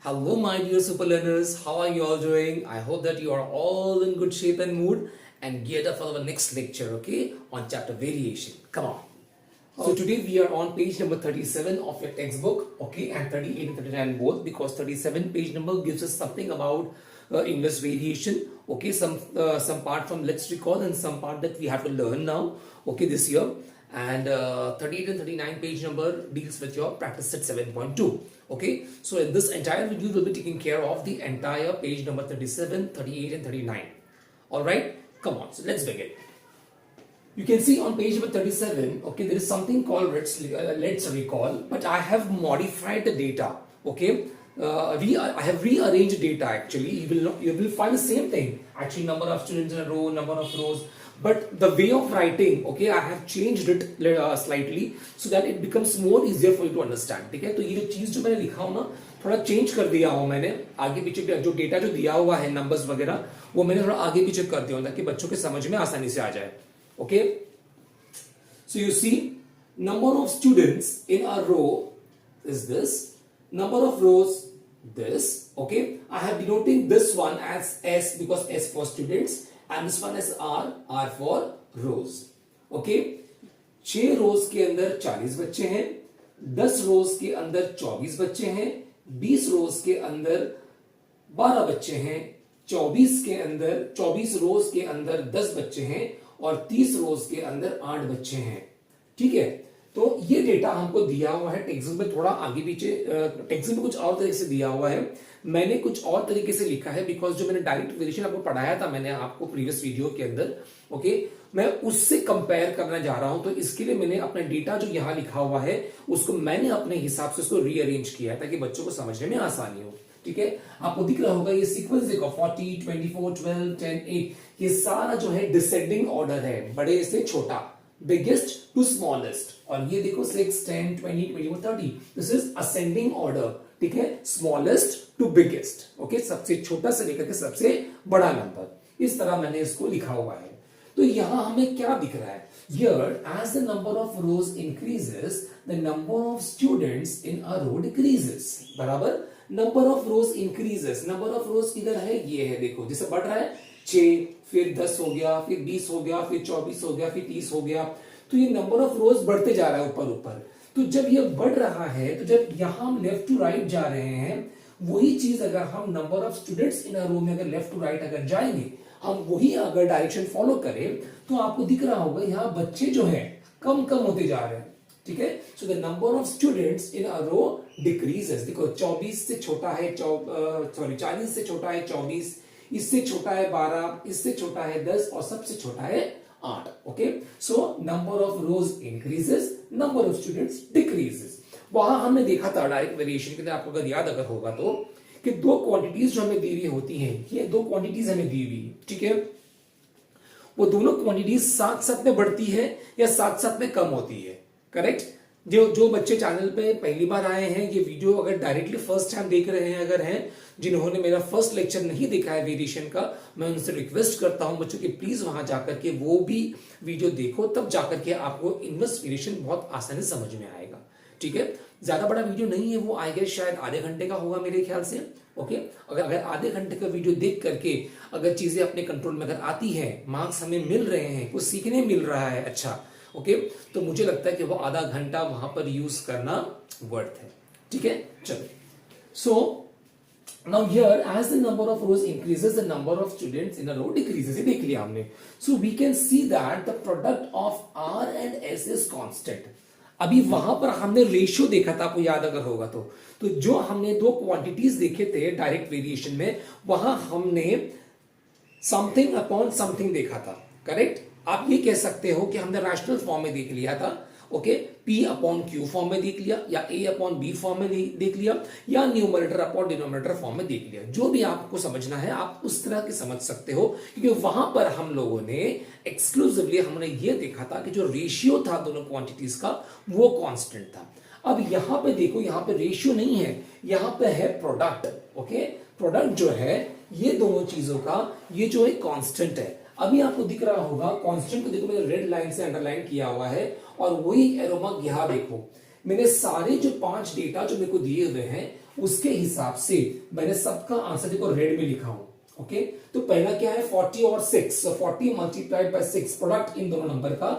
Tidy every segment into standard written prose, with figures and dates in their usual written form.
Hello, my dear super learners. How are you all doing? I hope that you are all in good shape and mood and geared up for our next lecture, okay, on chapter variation. Come on. So today we are on page number 37 of your textbook, okay, and 38 and 39 both, because 37 page number gives us something about English variation, okay, some part from let's recall and some part that we have to learn now, okay, this year. And 38 and 39 page number deals with your practice set 7.2. Okay, so in this entire video we'll be taking care of the entire page number 37, 38 and 39. All right, come on, so let's begin. You can see on page number 37, okay, there is something called let's recall, but I have modified the data, okay. I have rearranged data actually. You will find the same thing actually, number of students in a row, number of rows, but the way of writing, okay, I have changed it slightly so that it becomes more easier for you to understand. ठीक है, तो ये जो चीज जो मैंने लिखा हूं ना, थोड़ा चेंज कर दिया हूं मैंने, आगे पीछे जो डेटा जो दिया हुआ है नंबर्स वगैरह वो मैंने थोड़ा आगे पीछे कर दिया ताकि बच्चों के समझ में आसानी से आ जाए. Okay, so you see number of students in a row is this, number of rows this, okay. I have denoting this one as S because S for students and this one as R for rows, okay. 6 रोज के अंदर 40 बच्चे हैं, 10 रोज के अंदर 24 बच्चे हैं, 20 रोज के अंदर 12 बच्चे हैं, 24 रोज के अंदर 10 बच्चे हैं और 30 रोज के अंदर 8 बच्चे हैं. ठीक है, तो ये डेटा हमको दिया हुआ है टेक्स्ट में, थोड़ा आगे पीछे टेक्स्ट में कुछ और तरीके से दिया हुआ है, मैंने कुछ और तरीके से लिखा है बिकॉज जो मैंने डायरेक्ट वेरिएशन आपको पढ़ाया था मैंने आपको प्रीवियस वीडियो के अंदर, ओके, मैं उससे कंपेयर करना जा रहा हूं. तो इसके लिए मैंने अपना डेटा जो यहां लिखा हुआ है उसको मैंने अपने हिसाब से उसको रीअरेंज किया है ताकि बच्चों को समझने में आसानी हो. ठीक है, आपको दिख रहा होगा ये सीक्वेंस देखो 40, 24, 12, 10, 8, ये सारा जो है डिसेंडिंग ऑर्डर है, बड़े से छोटा, बिगेस्ट टू स्मॉलेस्ट, और ये देखो 6, 10, 20, 21, 30, दिस इज असेंडिंग ऑर्डर. ठीक है, स्मॉलेस्ट टू बिगेस्ट, ओके, सबसे छोटा से लेकर के सबसे बड़ा नंबर, इस तरह मैंने इसको लिखा हुआ है. तो यहां हमें क्या दिख रहा है, here as the number of rows increases the number of students in a row decreases. बराबर, number of rows increases, number of रोज किधर है, ये है, देखो जैसे बढ़ रहा है 6, फिर 10 हो गया, फिर 20 हो गया, फिर 24 हो गया, फिर 30 हो गया, तो ये नंबर ऑफ रोज बढ़ते जा रहा है ऊपर ऊपर. तो जब ये बढ़ रहा है, तो जब यहां हम लेफ्ट टू राइट जा रहे हैं, वही चीज अगर हम number of students in a रो में अगर लेफ्ट टू राइट अगर जाएंगे, हम वही अगर डायरेक्शन फॉलो करें, तो आपको दिख रहा होगा यहाँ बच्चे जो है कम कम होते जा रहे हैं. ठीक है, so the number of students in a row decreases. देखो 24 से छोटा है 40 से छोटा है 24, इससे छोटा है 12, इससे छोटा है 10 और सबसे छोटा है 8. Okay, so number of rows increases, number of students decreases. वहां हमने देखा था डायरेक्ट वेरिएशन के अंदर, आपको अगर याद अगर होगा तो, कि दो क्वांटिटीज जो हमें दी हुई होती हैं, ये दो क्वांटिटीज हमें दी हुई, ठीक है, वो दोनों क्वांटिटीज साथ साथ में बढ़ती है या साथ साथ में कम होती है. करेक्ट, जो बच्चे चैनल पे पहली बार आए हैं, ये वीडियो अगर डायरेक्टली फर्स्ट टाइम देख रहे हैं अगर हैं, जिन्होंने मेरा फर्स्ट लेक्चर नहीं देखा है वेरिएशन का, मैं उनसे रिक्वेस्ट करता हूं बच्चों कि प्लीज वहां जाकर के वो भी वीडियो देखो, तब जाकर के आपको इनवर्स वेरिएशन बहुत आसानी से समझ में आएगा. ठीक है, ज्यादा बड़ा वीडियो नहीं है, वो आएगा शायद आधे घंटे का होगा मेरे ख्याल से. ओके, अगर आधे घंटे का वीडियो देख करके अगर चीजें अपने कंट्रोल में अगर आती है, मार्क्स हमें मिल रहे हैं, कुछ सीखने मिल रहा है अच्छा, ओके, तो मुझे लगता है कि वो आधा घंटा वहां पर यूज करना वर्थ है. ठीक है, चलो. So now here as the number of rows increases the number of students in a row decreases. ये देख लिया हमने. So we can see that the product of R and S is constant. अभी वहां पर हमने रेशियो देखा था, आपको याद अगर होगा तो जो हमने दो क्वांटिटीज देखे थे डायरेक्ट वेरिएशन में, वहां हमने समथिंग अपॉन समथिंग देखा था. करेक्ट, आप ये कह सकते हो कि हमने रैशनल फॉर्म में देख लिया था. Okay, P upon Q form में देख लिया, या A अपॉन बी फॉर्म में देख लिया, या न्यूमरेटर अपॉन डिनोमिनेटर फॉर्म में देख लिया. जो भी आपको समझना है आप उस तरह के समझ सकते हो, क्योंकि वहां पर हम लोगों ने एक्सक्लूसिवली हमने ये देखा था कि जो रेशियो था दोनों क्वांटिटीज का वो कांस्टेंट था. अब यहां पे देखो, यहां पे रेशियो नहीं है, यहां पे है प्रोडक्ट. ओके, प्रोडक्ट जो है ये दोनों चीजों का, ये जो है कांस्टेंट है. अभी आपको दिख रहा होगा कांस्टेंट को, देखो मैंने रेड लाइन से अंडरलाइन किया हुआ है, और वही एरो मार्क यहां देखो, मैंने सारे जो 5 डेटा जो मेरे को दिए हुए हैं उसके हिसाब से मैंने सबका आंसर देखो रेड में लिखा हूं। ओके, तो पहला क्या है 40 और 6, so 40 multiplied by 6, product in दोनों नंबर का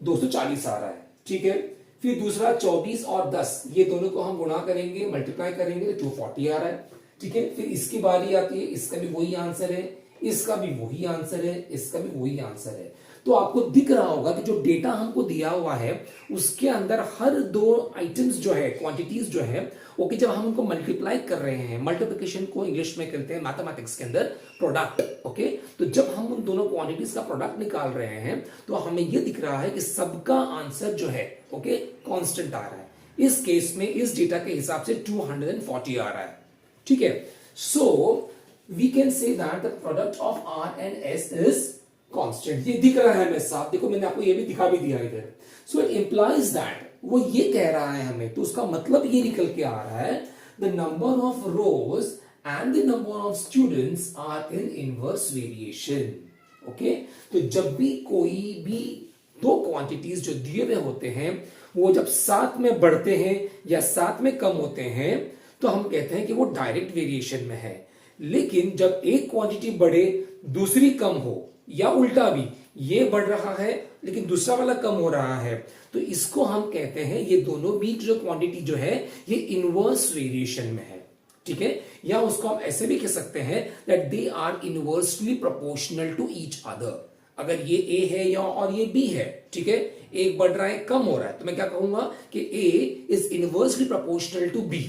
240 आ रहा है। ठीक है, फिर दूसरा 24 और 10, ये दोनों को हम गुणा करेंगे, मल्टीप्लाई करेंगे तो 240 आ रहा है। ठीक है, फिर इसकी बारी आती है, इसका भी वही आंसर है, इसका भी वही आंसर है, इसका भी वही आंसर है। तो आपको दिख रहा होगा कि जो डेटा हमको दिया हुआ है उसके अंदर हर दो आइटम्स जो है, क्वांटिटीज जो है, ओके, जब हम उनको मल्टीप्लाई कर रहे हैं, मल्टीप्लिकेशन को इंग्लिश में कहते हैं मैथमेटिक्स के अंदर प्रोडक्ट। ओके, तो जब हम उन दोनों क्वांटिटीज का प्रोडक्ट निकाल रहे हैं तो हमें यह दिख रहा है कि सबका आंसर जो है ओके कांस्टेंट आ रहा है। इस केस में इस डेटा के हिसाब से 240 आ रहा है। ठीक है, so we can say that the product of R and S is constant. ये दिख रहा है हमें साफ, देखो मैंने आपको ये भी दिखा भी दिया इधर। सो इट इंप्लाइज दैट, वो ये कह रहा है हमें, तो उसका मतलब ये निकल के आ रहा है the number of rows and the number of students are in inverse variation. Okay, तो जब भी कोई भी दो क्वांटिटीज जो दिए हुए होते हैं वो जब साथ में बढ़ते हैं या साथ में कम होते हैं तो हम कहते हैं कि वो डायरेक्ट वेरिएशन में है। लेकिन जब एक क्वांटिटी बढ़े दूसरी कम हो, या उल्टा भी, ये बढ़ रहा है लेकिन दूसरा वाला कम हो रहा है, तो इसको हम कहते हैं ये दोनों भी जो क्वांटिटी जो है ये इनवर्स वेरिएशन में है। ठीक है, या उसको हम ऐसे भी कह सकते हैं that they are inversely proportional to each other. अगर ये ए है या और ये बी है, ठीक है, एक बढ़ रहा है कम हो रहा है, तो मैं क्या कहूंगा कि A is inversely proportional to B.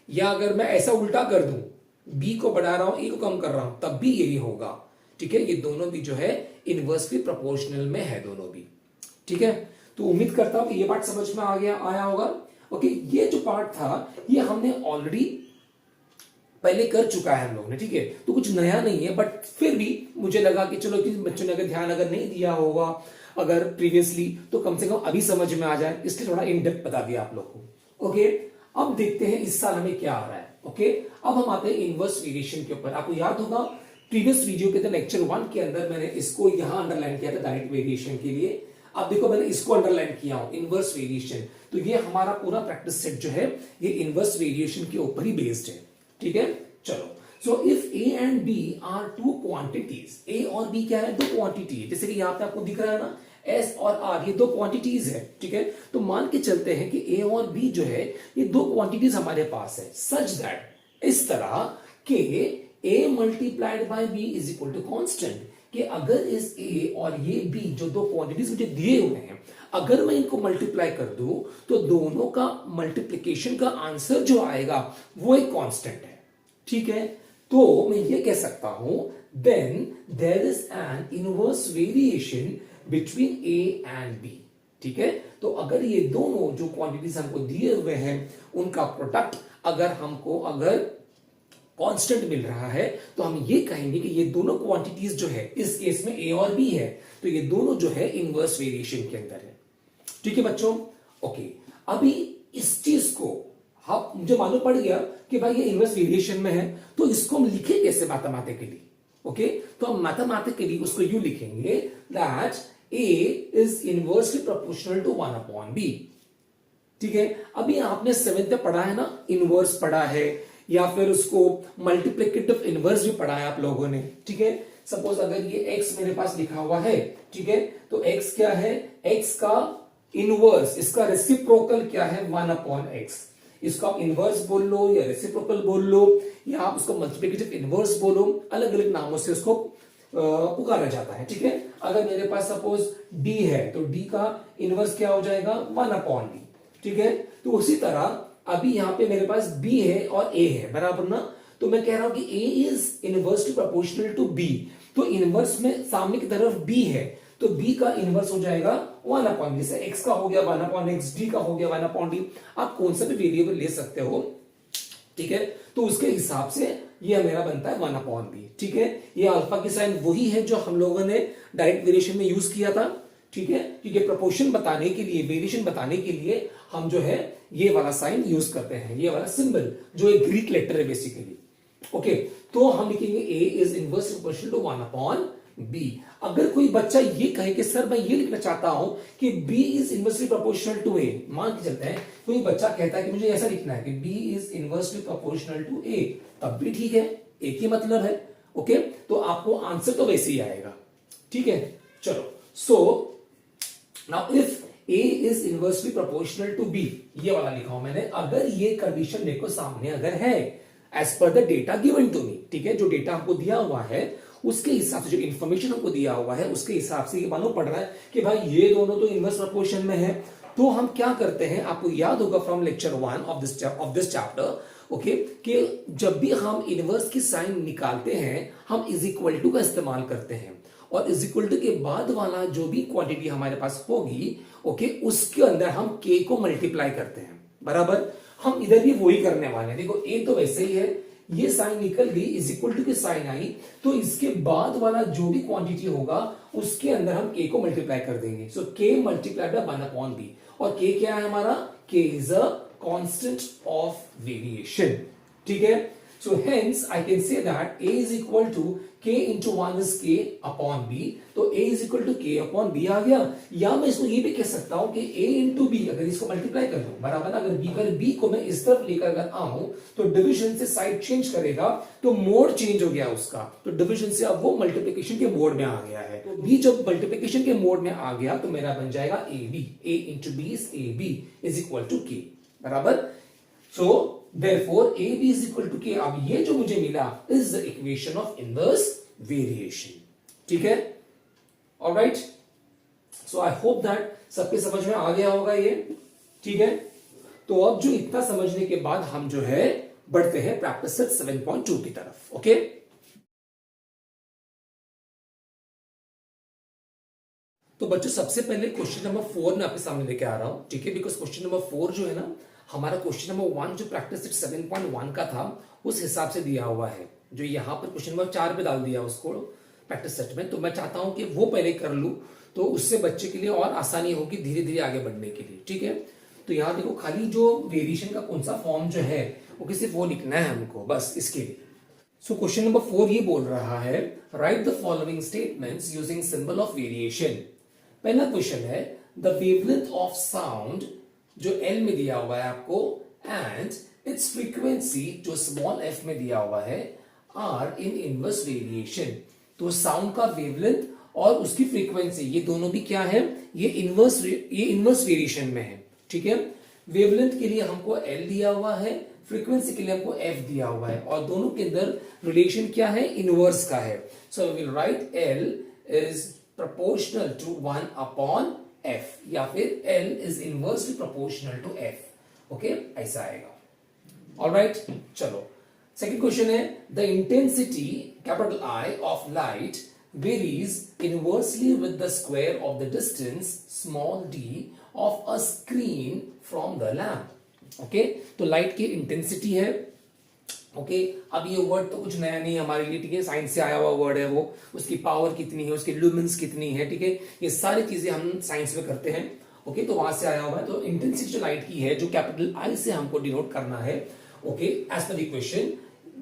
या अगर मैं ऐसा उल्टा कर दूं, बी को बढ़ा रहा हूं ए को कम कर रहा हूं, तब भी यही होगा। ठीक है, ये दोनों भी जो है इनवर्सली प्रोपोर्शनल में है दोनों भी। ठीक है, तो उम्मीद करता हूं कि ये पार्ट समझ में आया होगा। ओके, ये जो पार्ट था ये हमने ऑलरेडी पहले कर चुका है हम लोग ने। ठीक है, तो कुछ नया नहीं है, बट फिर भी मुझे लगा कि चलो कि बच्चों ने अगर ध्यान अगर नहीं दिया होगा अगर प्रीवियसली, तो कम से कम अभी समझ में आ जाए, इसलिए थोड़ा इन डेप्थ बता दिया आप लोग को। ओके, अब देखते हैं इस साल हमें क्या आ रहा है। ओके, अब हम आते हैं इनवर्स वेरिएशन के ऊपर। आपको याद होगा प्रीवियस वीडियो के अंदर लेक्चर 1 के अंदर मैंने इसको यहां अंडरलाइन किया था डायरेक्ट वेरिएशन के लिए। अब देखो मैंने इसको अंडरलाइन किया हूं इनवर्स वेरिएशन। तो ये हमारा पूरा प्रैक्टिस सेट जो है ये इनवर्स वेरिएशन के ऊपर ही बेस्ड है। ठीक है, चलो, so if A and B are two quantities, A और बी क्या है, दो क्वांटिटी है, जैसे कि यहां पे आपको दिख रहा है ना एस और आर, ये दो क्वांटिटीज है। ठीक है, तो मान के चलते हैं कि ए और बी जो है ये दो क्वांटिटीज हमारे पास है, सच दैट, इस तरह के a multiplied by b is equal to constant, कि अगर इस a और ये b जो दो क्वांटिटीज मुझे दिए हुए हैं अगर मैं इनको मल्टीप्लाई कर दूं तो दोनों का मल्टीप्लिकेशन का आंसर जो आएगा वो एक कांस्टेंट है। ठीक है, तो मैं ये कह सकता हूं then there is an inverse variation between a and b। ठीक है, तो अगर ये दोनों जो क्वांटिटीज हमको दिए हुए हैं उनका प्रोडक्ट अगर कांस्टेंट मिल रहा है तो हम ये कहेंगे कि ये दोनों क्वांटिटीज जो है, इस केस में ए और बी है, तो ये दोनों जो है इनवर्स वेरिएशन के अंदर है। ठीक है बच्चों, ओके, अभी इस चीज को मुझे मालूम पड़ गया कि भाई ये इनवर्स वेरिएशन में है, तो इसको हम लिखे कैसे मैथमेटिकली। ओके, तो हम मैथमेटिकली उसको यूं लिखेंगे that A is inversely proportional to 1/b। ठीक है, अभी आपने 7th में पढ़ा है ना, इनवर्स पढ़ा है या फिर उसको मल्टीप्लिकेटिव इनवर्स भी पढ़ा है आप लोगों ने। ठीक है, सपोज अगर ये x मेरे पास लिखा हुआ है, ठीक है, तो x क्या है, x का इनवर्स, इसका रेसिप्रोकल क्या है 1/x। इसको आप इनवर्स बोल लो या रेसिप्रोकल बोल लो या आप उसको मल्टीप्लिकेटिव इनवर्स बोलो, अलग अलग नामों से उसको पुकारा जाता है। ठीक है, अगर मेरे पास सपोज d है तो d का इनवर्स क्या हो जाएगा 1/d। ठीक है, तो उसी तरह अभी यहां पे मेरे पास b है और a है, बराबर ना, तो मैं कह रहा हूं कि a is inversely proportional to b, तो इनवर्स में सामने की तरफ b है तो b का इनवर्स हो जाएगा 1/, जैसे x का हो गया 1/x, d का हो गया 1/d। आप कौन सा भी वेरिएबल ले सकते हो। ठीक है, तो उसके हिसाब से ये मेरा बनता है 1/b। ठीक है, ये अल्फा की साइन वही है जो हम लोगों ने डायरेक्ट वेरिएशन में यूज किया था। ठीक है, क्योंकि प्रोपोर्शन बताने के लिए, वेरिएशन बताने के लिए हम जो है ये वाला साइन यूज करते हैं, ये वाला सिंबल जो एक ग्रीक लेटर है बेसिकली। ओके, तो हम लिखेंगे a is inverse proportional to 1/, B. अगर कोई बच्चा ये कहे कि सर मैं ये लिखना चाहता हूं कि B is inversely proportional to A, मान के चलते हैं कोई बच्चा कहता है कि मुझे ऐसा लिखना है कि B is inversely proportional to A, तब भी ठीक है, एक ही मतलब है। ओके, तो आपको आंसर तो वैसे ही आएगा। ठीक है, चलो, so now if A is inversely proportional to B, ये वाला लिखा हूं मैंने, अगर ये कंडीशन मेरे को सामने अगर है as per the data given to me, ठीक है, जो डेटा हमको दिया हुआ है उसके हिसाब से, जो इन्फॉर्मेशन हमको दिया हुआ है उसके हिसाब से ये मालूम पड़ रहा है कि भाई ये दोनों तो इनवर्स प्रोपोर्शन में है, तो हम क्या करते हैं, आपको याद होगा from lecture 1 of this chapter, okay, कि जब भी हम इनवर्स की साइन निकालते हैं हम इज इक्वल टू का इस्तेमाल करते हैं, और इज इक्वल टू के बाद वाला जो भी क्वांटिटी हमारे पास होगी, ओके, उसके अंदर हम के को मल्टीप्लाई करते हैं, बराबर। हम इधर भी वही करने वाले हैं। देखो ए तो वैसे ही है, ये साइन निकल गई, इज इक्वल टू की साइन आई, तो इसके बाद वाला जो भी क्वांटिटी होगा उसके अंदर हम के को मल्टीप्लाई कर देंगे। सो के मल्टीप्लाइड बाय 1 अपॉन बी, और के क्या है हमारा, के is a constant of variation. ठीक है, so hence I can say that a is equal to k into 1 is k upon b, तो a is equal to k upon b आ गया। या मैं इसको ये भी कह सकता हूं कि a into b, अगर इसको मल्टीप्लाई कर दूं, बराबर, अगर b को मैं इस तरफ लेकर अगर आऊं तो डिवीजन से साइड चेंज करेगा तो मोड चेंज हो गया उसका, तो डिवीजन से अब वो मल्टीप्लिकेशन के मोड में आ गया है। तो b जब मल्टीप्लिकेशन के मोड में आ गया तो मेरा बन जाएगा a into b is ab is equal to k, बराबर। So therefore AB is equal to K। अब ये जो मुझे मिला is the equation of inverse variation। ठीक है, alright, so I hope that सबके समझ में आ गया होगा ये। ठीक है, तो अब जो इतना समझने के बाद हम जो है बढ़ते हैं प्रैक्टिस सेट 7.2 की तरफ। ओके, तो बच्चों सबसे पहले क्वेश्चन नंबर 4 मैं आपके सामने लेके आ रहा हूं। ठीक है, बिकॉज क्वेश्चन नंबर 4 जो है ना, हमारा क्वेश्चन नंबर 1 जो प्रैक्टिस सेट 7.1 का था उस हिसाब से दिया हुआ है, जो यहाँ पर क्वेश्चन नंबर 4 पे डाल दिया उसको प्रैक्टिस सेट में। तो मैं चाहता हूं कि वो पहले कर लूं, तो उससे बच्चे के लिए और आसानी होगी धीरे धीरे आगे बढ़ने के लिए। ठीक है, तो यहाँ देखो खाली जो वेरिएशन का कौन सा फॉर्म जो है वो सिर्फ वो लिखना है हमको, बस इसके लिए। सो क्वेश्चन नंबर 4 ये बोल रहा है, right the following statements using symbol of variation. पहला क्वेश्चन है, द वेवलेंथ ऑफ साउंड जो L में दिया हुआ है आपको, एंड इट्स फ्रीक्वेंसी जो स्मॉल f में दिया हुआ है, आर इन इनवर्स वेरिएशन। तो साउंड का वेवलेंथ और उसकी फ्रीक्वेंसी ये दोनों भी क्या है, ये इनवर्स वेरिएशन में है। ठीक है, वेवलेंथ के लिए हमको L दिया हुआ है, फ्रीक्वेंसी के लिए हमको f दिया हुआ है, और दोनों के अंदर रिलेशन क्या है, इनवर्स का है। So we will write L is proportional to 1 upon f, या फिर L is inversely proportional to f। Okay, ऐसा आएगा। ऑलराइट, चलो सेकंड क्वेश्चन है, the intensity capital I of light varies inversely with the square of the distance small d of a screen from the lamp। Okay, तो light की intensity है। Okay, अब ये word तो कुछ नया नहीं है हमारे लिए, ठीक है, साइंस से आया हुआ वर्ड है वो, उसकी पावर कितनी है, उसकी ल्यूमेंस कितनी है, ठीक है, ये सारी चीजें हम साइंस में करते हैं। ओके, तो वहां से आया हुआ है। तो इंटेंसिटी जो लाइट की है, जो कैपिटल आई से हमको डिनोट करना है, okay, as per the question,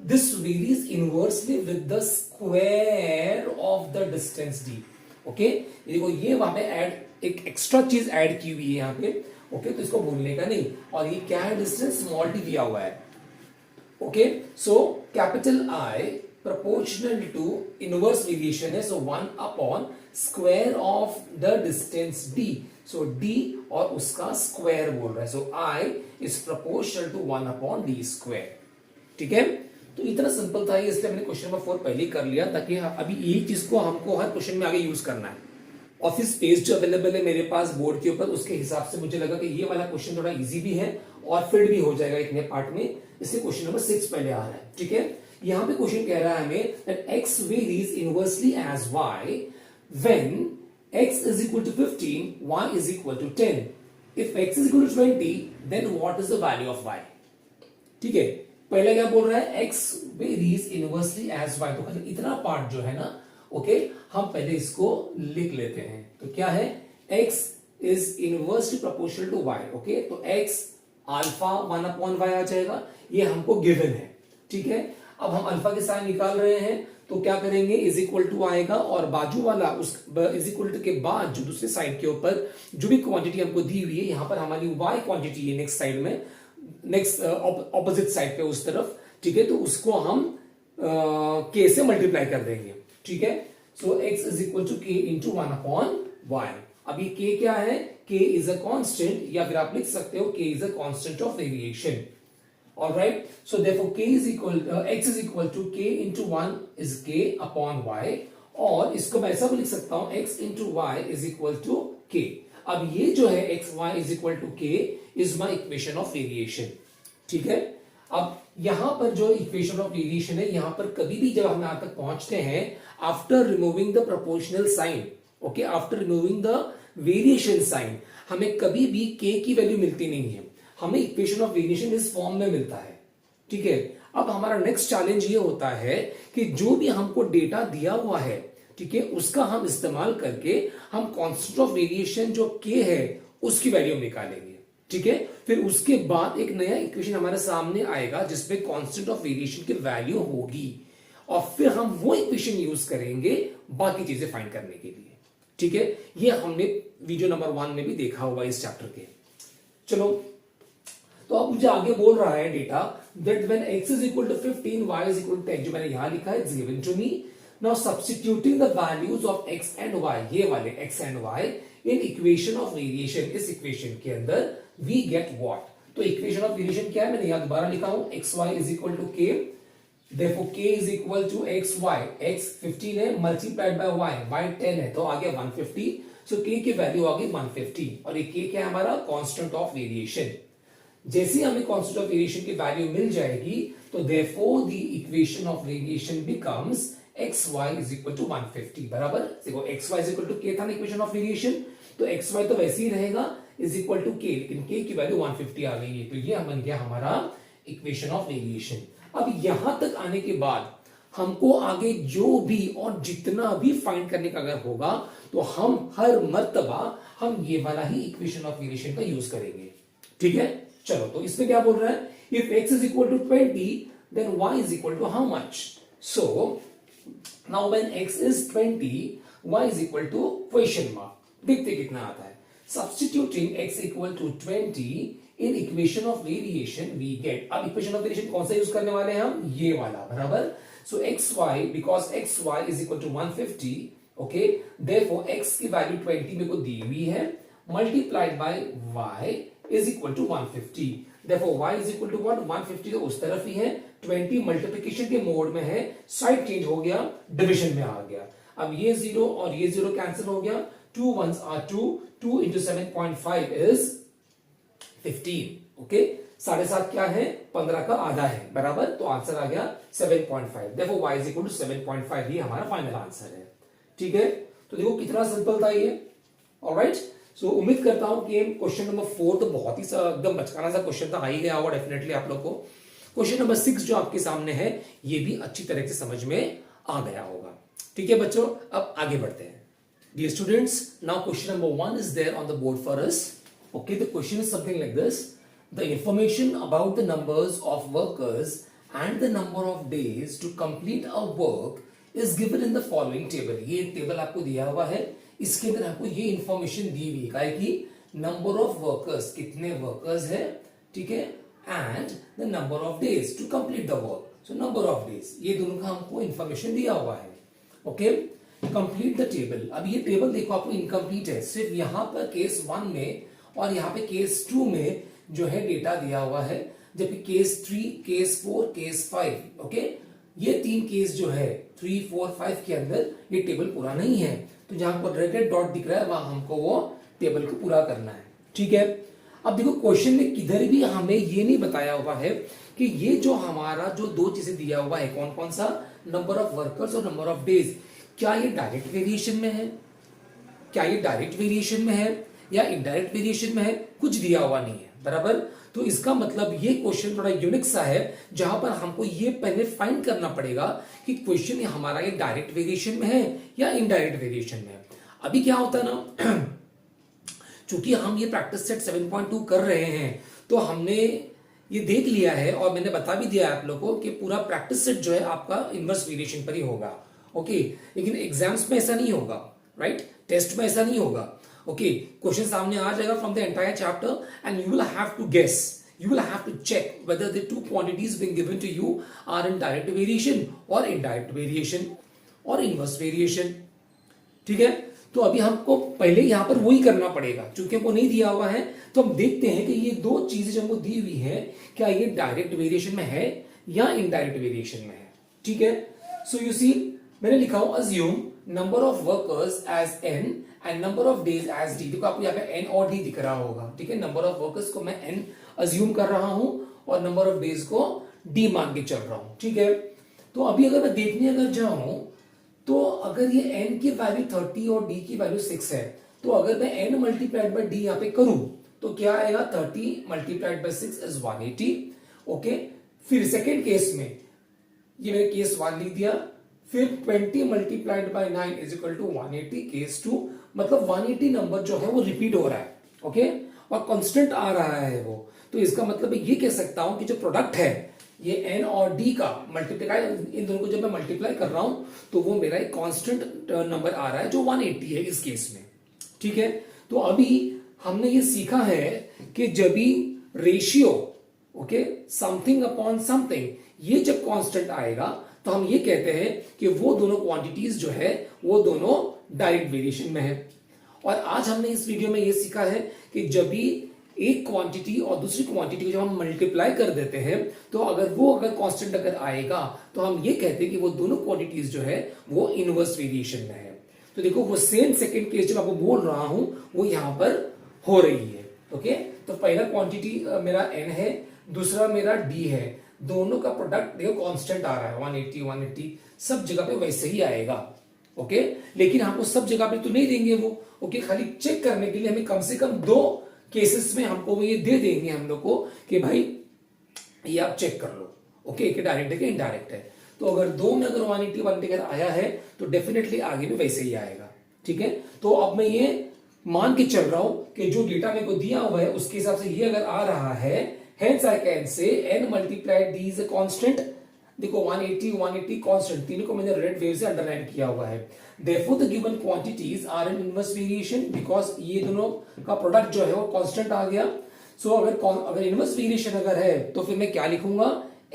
this varies inversely with the square of the distance D. Okay, देखो ये वहां पे ऐड एक एक्स्ट्रा चीज ऐड की हुई है यहाँ पे। ओके, तो इसको भूलने का नहीं। और ये क्या है, डिस्टेंस स्मॉल डी दिया हुआ है। Okay, so capital I proportional to inverse variation है, so 1 upon square of the distance d, so d और उसका square बोल रहा है, so I is proportional to 1 upon d square। ठीक है, तो इतना सिंपल था ये, इसलिए मैंने क्वेश्चन नंबर 4 पहले ही कर लिया, ताकि अभी यही चीज को हमको हर क्वेश्चन में आगे यूज करना है। ऑफिस स्पेस जो अवेलेबल है मेरे पास बोर्ड के ऊपर, उसके हिसाब से मुझे लगा कि ये वाला क्वेश्चन थोड़ा इजी भी है और फिट भी हो जाएगा इतने पार्ट में, इसलिए क्वेश्चन नंबर 6 पहले आ रहा है। ठीक है, यहां पे क्वेश्चन कह रहा है हमें that x varies inversely as y when x is equal to 15, y is equal to 10। if x is equal to 20, then what is the value of y। ठीक है, पहले क्या बोल रहा है, x varies inversely as y, तो इतना part जो है ना, ओके, हम पहले इसको लिख लेते हैं। तो क्या है, x is inversely proportional to y। Okay, तो x अल्फा 1 अपॉन y आ जाएगा, ये हमको गिवन है। ठीक है, अब हम अल्फा के साइन निकाल रहे हैं, तो क्या करेंगे, इज इक्वल टू आएगा और बाजू वाला उस इज इक्वल टू के बाद जो दूसरे साइड के ऊपर जो भी क्वांटिटी हमको दी हुई है, यहां पर हमारी y क्वांटिटी है नेक्स्ट साइड में, नेक्स्ट ऑपोजिट साइड पे उस तरफ, ठीक है, तो उसको हम k से मल्टीप्लाई कर देंगे, ठीक है। So x is equal to k into 1/y। अब ये k क्या है, k इज अ कांस्टेंट, या फिर आप लिख सकते हो k is a constant of variation. Alright, so therefore x is equal to k into 1 is k upon y, और इसको मैं ऐसा भी लिख सकता हूं x into y is equal to k। अब ये जो है x y is equal to k is my equation of variation, ठीक है। अब यहां पर जो इक्वेशन ऑफ वेरिएशन है, यहां पर कभी भी जब हम यहां तक पहुंचते हैं, after removing the proportional sign, okay, after removing the variation sign, हमें कभी भी k की वैल्यू मिलती नहीं है, हमें इक्वेशन ऑफ वेरिएशन इस फॉर्म में मिलता है, ठीक है। अब हमारा नेक्स्ट चैलेंज ये होता है कि जो भी हमको डेटा दिया हुआ है, ठीक है, उसका हम इस्तेमाल करके हम कांस्टेंट ऑफ वेरिएशन जो k है उसकी वैल्यू निकालेंगे, ठीक है। फिर उसके बाद एक नया इक्वेशन हमारे सामने आएगा जिसपे कांस्टेंट ऑफ वेरिएशन की वैल्यू होगी, और फिर हम वो इक्वेशन यूज करेंगे बाकी चीजें फाइंड करने के लिए, ठीक है। ये हमने वीडियो नंबर 1 में भी देखा हुआ इस चैप्टर के। चलो, तो अब मुझे आगे बोल रहा है data that when x is equal to 15, y is equal to 10, जो मैंने यहां लिखा है, it's given to me. Now substituting the values of x and y, ये वाले x and y in equation of variation, इस equation के अंदर we get what? तो equation of variation क्या है, मैंने यहां दोबारा लिखा हूं, xy is equal to k, therefore k is equal to xy, x 15 है multiplied by y 10 है, तो आ गया 150, so k की वैल्यू आ गई 150, और ये k क्या है हमारा, कांस्टेंट ऑफ वेरिएशन। जैसे ही हमें कांस्टेंट ऑफ वेरिएशन की वैल्यू मिल जाएगी, तो therefore the equation of variation becomes xy is equal to 150, बराबर। देखो xy is equal to k था ना इक्वेशन ऑफ वेरिएशन, तो xy तो वैसे ही रहेगा is equal to k, लेकिन k की वैल्यू 150 आ गई है, तो ये बन गया हमारा इक्वेशन ऑफ वेरिएशन। अब यहां तक आने के बाद हमको आगे जो भी और जितना भी फाइंड करने का अगर होगा, तो हम हर मर्तबा हम ये वाला ही इक्वेशन ऑफ वेरिएशन का यूज करेंगे, ठीक है। चलो, तो इसमें क्या बोल रहा है, if x is equal to 20 then y is equal to how much? So now when x is 20, y is equal to question mark, देखते कितना आता है। Substituting x equal to 20 in equation of variation we get, अब equation of variation कौन सा use करने वाले हैं हम, ये वाला, बराबर। So xy, because xy is equal to 150, okay, therefore x की वैल्यू 20 मेरे को दी हुई है, multiplied by y is equal to 150, therefore y is equal to what, 150 तो उस तरफ ही है, 20 मल्टीप्लिकेशन के मोड में है, साइड चेंज हो गया, डिवीजन में आ गया। अब ये 0 और ये 0 कैंसिल हो गया, 2 ones are 2, 2 into 7.5 is 15, okay, 7.5 क्या है, 15 का आधा है, बराबर, तो आंसर आ गया 7.5, therefore y is equal to 7.5, ये हमारा फाइनल आंसर है, ठीक है। तो देखो कितना सिंपल था ये, ऑलराइट। सो उम्मीद करता हूं कि क्वेश्चन नंबर 4 तो बहुत ही एकदम बचकाना सा क्वेश्चन था, आ ही गया होगा डेफिनेटली आप लोग को। क्वेश्चन नंबर 6 जो आपके सामने है, ये भी अच्छी तरह से समझ में आ गया होगा, ठीक है बच्चों। अब आगे बढ़ते हैं। Dear students, now question number 1 is there on the board for us, okay. The question is something like this, the information about the numbers of workers and the number of days to complete a work is given in the following table. ये table आपको दिया हुआ है, इसके अंदर आपको ये information दी हुई है कि नंबर ऑफ वर्कर्स, कितने वर्कर्स है, ठीक है, and the number of days to complete the work, so number of days, ये दोनों का हमको इंफॉर्मेशन दिया हुआ है, ओके। कंप्लीट द टेबल, अब ये टेबल देखो आपको इनकम्प्लीट है, सिर्फ यहां पर केस 1 में और यहां पे केस 2 में जो है डेटा दिया हुआ है, जबकि केस 3, केस 4, केस 5, ओके, ये 3 केस जो है 3, 4, 5 के अंदर ये टेबल पूरा नहीं है, तो जहां पर रेड डॉट दिख रहा है वहां हमको वो टेबल को पूरा करना है, ठीक है। अब देखो क्वेश्चन में किधर भी हमें ये नहीं बताया हुआ है कि ये जो हमारा जो 2 चीजें दिया हुआ है, कौन कौन सा, नंबर ऑफ वर्कर्स और नंबर ऑफ डेज, क्या ये डायरेक्ट वेरिएशन में है, क्या ये डायरेक्ट वेरिएशन में है या इनडायरेक्ट वेरिएशन में है, कुछ दिया हुआ नहीं है, बराबर। तो इसका मतलब ये क्वेश्चन थोड़ा यूनिक सा है, जहां पर हमको ये पहले फाइंड करना पड़ेगा कि क्वेश्चन हमारा ये डायरेक्ट वेरिएशन में है या इनडायरेक्ट वेरिएशन में है। अभी क्या होता है ना, चूंकि हम ये प्रैक्टिस सेट 7.2 कर रहे हैं, तो हमने ये देख लिया है और मैंने बता भी दिया आप लोगों को कि पूरा प्रैक्टिस सेट जो है आपका इनवर्स वेरिएशन पर ही होगा। ओके, लेकिन एग्जाम्स में ऐसा नहीं होगा, राइट? टेस्ट में ऐसा नहीं होगा। ओके, क्वेश्चन सामने आ जाएगा from the entire chapter and you will have to guess, you will have to check whether the two quantities being given to you are in direct variation or indirect variation or inverse variation। ठीक है, तो अभी हमको पहले यहां पर वही करना पड़ेगा, क्योंकि हमको नहीं दिया हुआ है। तो हम देखते हैं कि ये दो चीजें जो हमको दी हुई है, क्या ये डायरेक्ट वेरिएशन में है या इनडायरेक्ट वेरिएशन में है। ठीक है, सो यू सी मैंने लिखा हूं assume number of workers as n and number of days as d। देखो आपको यहाँ पे n और d दिख रहा होगा। ठीक है, नंबर ऑफ वर्कर्स को मैं n अज्यूम कर रहा हूं और नंबर ऑफ डेज को d मान के चल रहा हूं। ठीक है, तो अभी अगर मैं देखने अगर जाऊं तो अगर ये n की वैल्यू 30 और d की वैल्यू 6 है, तो अगर मैं n मल्टीप्लाइड बाय d यहाँ पे करूं तो क्या आएगा, 30 मल्टीप्लाइड बाय 6 इज 180। ओके, फिर सेकेंड केस में ये मैंने केस 1 लिख दिया, फिर 20 multiplied by 9 is equal to 180 case 2, मतलब 180 नंबर जो है वो रिपीट हो रहा है। ओके, और कांस्टेंट आ रहा है वो, तो इसका मतलब ये कह सकता हूं कि जो प्रोडक्ट है ये n और d का मल्टीप्लाई, इन दोनों को जब मैं मल्टीप्लाई कर रहा हूं तो वो मेरा एक कांस्टेंट नंबर आ रहा है जो 180 है इस केस में। ठीक है, तो अभी हमने ये सीखा है कि जब भी ratio okay something upon something ये जब कांस्टेंट आएगा तो हम ये कहते हैं कि वो दोनों क्वांटिटीज जो है वो दोनों डायरेक्ट वेरिएशन में है। और आज हमने इस वीडियो में ये सीखा है कि जब भी एक क्वांटिटी और दूसरी क्वांटिटी को जब हम मल्टीप्लाई कर देते हैं तो अगर कांस्टेंट अगर आएगा तो हम ये कहते हैं कि वो दोनों क्वांटिटीज जो है वो इनवर्स वेरिएशन में है। तो देखो वो सेम सेकंड केस जब आपको बोल रहा हूं वो यहां पर हो रही है। ओके, तो पहला क्वांटिटी मेरा n है, दूसरा मेरा d है, दोनों का प्रोडक्ट देखो कांस्टेंट आ रहा है 180 180 सब जगह पे वैसे ही आएगा। ओके, लेकिन हमको सब जगह पे तो नहीं देंगे वो। ओके, खाली चेक करने के लिए हमें कम से कम दो केसेस में हमको वो ये दे देंगे हम लोग को कि भाई ये आप चेक कर लो। ओके, कि डायरेक्ट है कि इनडायरेक्ट है। तो अगर दो में अगर 180 180 अगर आया है तो डेफिनेटली आगे भी वैसे ही आएगा। ठीक है, तो अब मैं ये मान के चल रहा हूं कि जो डेटा मेरे को दिया हुआ है उसके हिसाब से ये अगर आ रहा है, hence I can say n multiplied d is a constant। देखो 180 180 कांस्टेंट, तीनों को मैंने रेड वेव से अंडरलाइन किया हुआ है। Therefore the given quantities are in inverse variation because ये दोनों का प्रोडक्ट जो है वो कांस्टेंट आ गया। सो अगर इनवर्स वेरिएशन अगर है तो फिर मैं क्या लिखूंगा,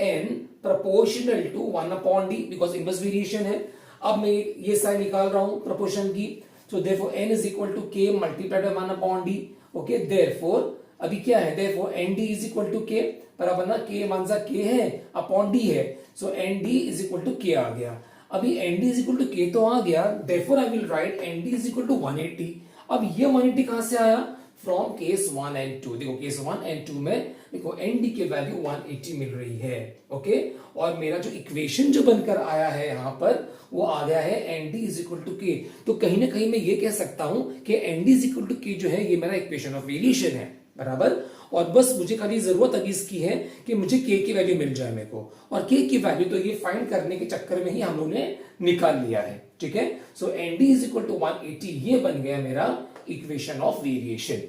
n proportional to 1 upon d because inverse variation है। अब मैं ये साइन निकाल रहा हूं प्रोपोर्शन की, so therefore n is equal to k multiplied by 1 upon d। okay, therefore अभी क्या है, therefore nd is equal to k, बराबर ना, k मानसा k है अपॉन d है, so nd is equal to k आ गया। अभी nd is equal to k तो आ गया, therefore I will write nd is equal to 180। अब ये 180 कहां से आया, फ्रॉम केस 1 एंड 2। देखो केस 1 एंड 2 में देखो nd की वैल्यू 180 मिल रही है। ओके, और मेरा जो इक्वेशन जो बनकर आया है यहां पर वो आ गया है nd is equal to k। तो कहीं ना कहीं मैं ये कह सकता हूं कि nd is equal to k जो है ये मेरा इक्वेशन ऑफ वेरिएशन है, बराबर। और बस मुझे खाली जरूरत अभी इसकी है कि मुझे k की वैल्यू मिल जाए मेरे को, और k की वैल्यू तो ये फाइंड करने के चक्कर में ही हम लोगों ने निकाल लिया है। ठीक है, सो nd इज इक्वल टू 180 ये बन गया मेरा इक्वेशन ऑफ वेरिएशन।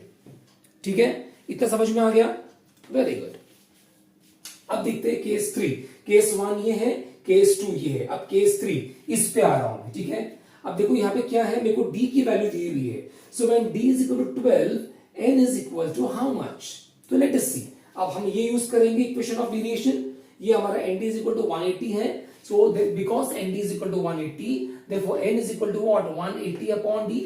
ठीक है, इतना समझ में आ गया, वेरी गुड। अब देखते हैं केस 3। केस 1 ये है, केस 2 ये है, अब केस 3 इस पे आ रहा हूं। ठीक है, अब देखो यहाँ पे क्या है, मेरे को d की वैल्यू दी हुई है। So when d is equal to 12 n is equal to how much, तो लेट अस सी। अब हम ये यूज करेंगे इक्वेशन ऑफ वेरिएशन, ये हमारा nd इज इक्वल टू 180 है। So because nd is equal to 180 therefore n is equal to what, 180 upon d।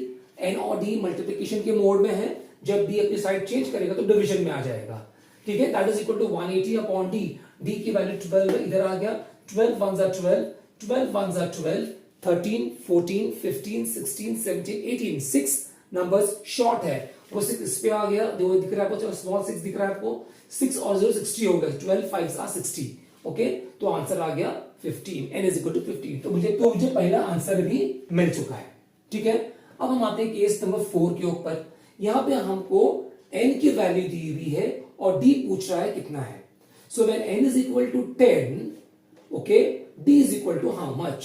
n और d multiplication के मोड में है, जब d अपनी साइड चेंज करेगा तो डिवीजन में आ जाएगा। ठीक है, that is equal to 180 upon d। d की वैल्यू 12 इधर आ गया, 12 1 12, 12 1 12, 13 14 15 16 17 18, 6 नंबर्स शॉर्ट है, वो 6 इस पे आ गया। देखो दिख रहा है आपको, स्मॉल 6 दिख रहा है आपको, 6 और 0 60 हो गया, 12 5 60। ओके, तो आंसर आ गया 15, n इज इक्वल टू 15। तो मुझे पहला आंसर भी मिल चुका है। ठीक है, अब हम आते हैं केस नंबर 4 के ऊपर। यहां पे हमको n की वैल्यू दी हुई है और d पूछ रहा है कितना है। So when n is equal to 10, okay, d is equal to how much.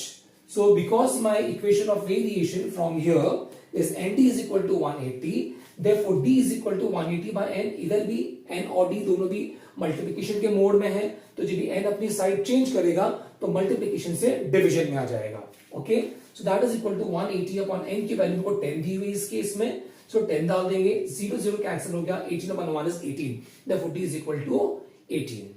So because my equation of variation from here is nd is equal to 180, therefore d is equal to 180 by n, इधर भी n और d दोनों भी multiplication के mode में है, तो जब भी n अपनी साइड चेंज करेगा तो मल्टीप्लिकेशन से डिवीजन में आ जाएगा। Okay, so that is equal to 180 upon n की वैल्यू को 10 दी हुई इस केस में, सो 10 डाल देंगे, 0 0 कैंसिल हो गया, 18 upon 1 is 18, therefore d is equal to 18।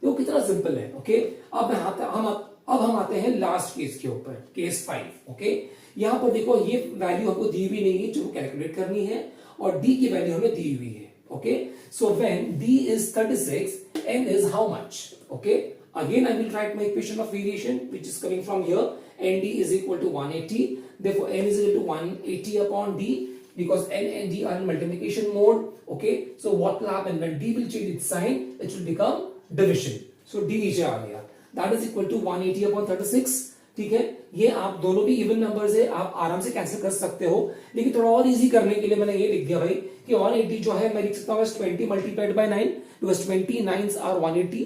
तो कितना सिंपल है। ओके, अब हम आते हैं लास्ट केस के ऊपर, केस 5। ओके, यहां पर देखो ये वैल्यू हमको दी हुई नहीं है जो कैलकुलेट करनी है, और d की वैल्यू हमें दी हुई है। Okay, so when d is 36, n is how much? Okay, again I will write my equation of variation which is coming from here, nd is equal to 180, therefore n is equal to 180 upon d, because n and d are in multiplication mode. Okay, so what will happen when d will change its sign? It will become division. So d नीचे आ गया, that is equal to 180 upon 36। ठीक है, ये आप दोनों भी even numbers है, आप आराम से कैंसिल कर सकते हो, लेकिन थोड़ा और इजी करने के लिए मैंने ये लिख दिया भाई कि 180 जो है मैं लिख सकता हूँ 20 multiplied by 9, because 20 9s are 180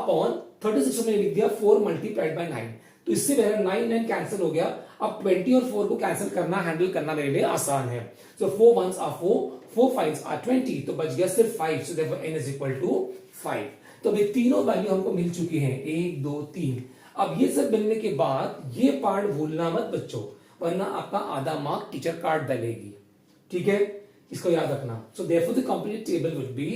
upon 36 मैंने लिख दिया 4 मल्टीप्लाइड बाय 9, तो इससे मेरा 9 9 कैंसिल हो गया। अब 20 और 4 को कैंसिल करना, हैंडल करना मेरे लिए आसान है। सो 4 1s आर 4, 4 5s आर 20, तो बच गया सिर्फ 5, सो therefore n is equal to 5। तो अभी तीनों वैल्यू हमको मिल चुकी हैं, 1 2 3। अब ये सब मिलने के बाद ये पार्ट भूलना मत बच्चों, वरना आपका आधा मार्क टीचर काट डालेगी। ठीक है, इसको याद रखना। So therefore the complete table would be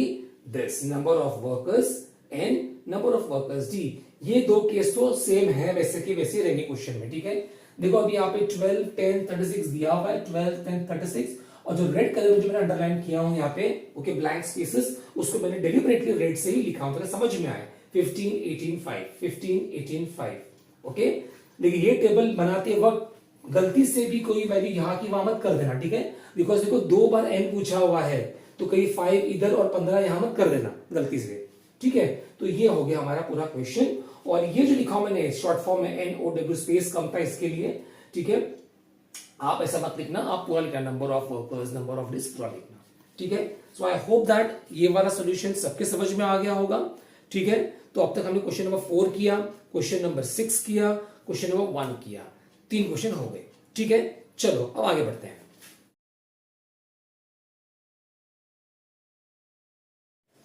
this, number of workers and number of workers D. ये दो केस तो सेम है वैसे के वैसे रहेंगे क्वेश्चन में। ठीक है, देखो अभी यहाँ पे 12 10 36 दिया हुआ है, 12 10 36, और जो रेड कलर में जो मैंने अंडरलाइन किया हूं यहाँ पे, ओके, ब्लैंक स्पेसेस, उसको मैंने डेलिबरेटली रेड से ही लिखा हूं ताकि समझ में आए। 15 18 5, 15 18 5। ओके, लेकिन ये टेबल बनाते वक्त गलती से भी कोई वैल्यू यहाँ की वहां मत कर देना। ठीक है, बिकॉज देखो 2 बार n पूछा हुआ है, तो कहीं 5 इधर और 15 यहां मत कर देना गलती से। ठीक है, तो ये हो गया हमारा पूरा क्वेश्चन, और ये जो लिखा मैंने शॉर्ट फॉर्म में NOW स्पेस कम था इसके लिए। ठीक है, आप ऐसा मत लिखना, आप पूरा लिखना, number of workers, number of disk पूरा लिखना। ठीक है, सो आई होप दैट ये वाला सोल्यूशन सबके समझ में आ गया होगा। ठीक है, तो अब तक हमने क्वेश्चन नंबर 4 किया, क्वेश्चन नंबर 6 किया, क्वेश्चन नंबर 1 किया, 3 क्वेश्चन हो गए। ठीक है, चलो अब आगे बढ़ते हैं।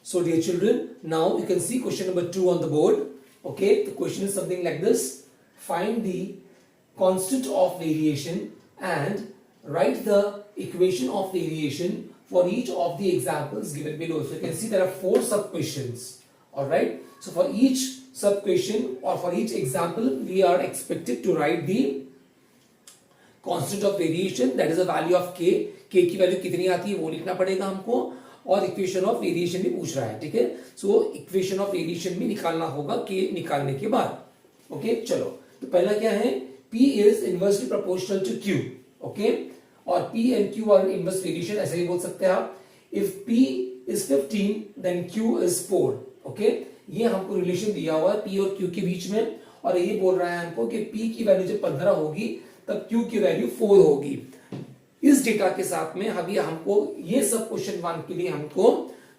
So dear children, now you can see question number 2 on the board. Okay, the question is something like this: find the constant of variation and write the equation of variation for each of the examples given below. So you can see there are 4 sub questions. All right, so for each sub question or for each example we are expected to write the constant of variation, that is the value of k की value कितनी आती है वो लिखना पड़ेगा हमको, और equation of variation भी पूछ रहा है। ठीक है, सो इक्वेशन ऑफ वेरिएशन भी निकालना होगा के निकालने के बाद। ओके, चलो, तो पहला क्या है, P is inversely proportional to Q। Okay, और P and Q are inverse variation, ऐसे ही बोल सकते हैं आप। If P is 15 then Q is 4। Okay, ये हमको रिलेशन दिया हुआ है P और Q के बीच में, और ये बोल रहा है हमको कि P की वैल्यू जब 15 होगी तब Q की वैल्यू 4 होगी। इस डेटा के साथ में अभी हमको ये सब क्वेश्चन 1 के लिए हमको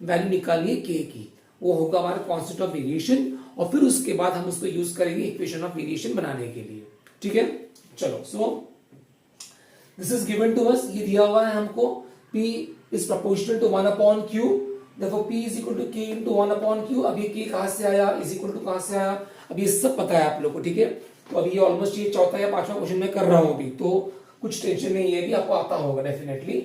वैल्यू निकालनी है K की, वो होगा हमारा कांस्टेंट ऑफ वेरिएशन, और फिर उसके बाद हम उसको यूज करेंगे इक्वेशन ऑफ वेरिएशन बनाने के लिए। ठीक है, चलो, so this is given to us, ये दिया हुआ है हमको, P is proportional to 1 upon Q, देखो P is equal to K into 1 upon Q। अब ये K कहां से आया, इज इक्वल टू कहां से आया, अब ये सब पता है आप लोग को। ठीक है, तो अभी ये ऑलमोस्ट ये चौथा या पांचवा क्वेश्चन मैं कर रहा हूं अभी, तो कुछ टेंशन नहीं है, भी आपको आता होगा definitely.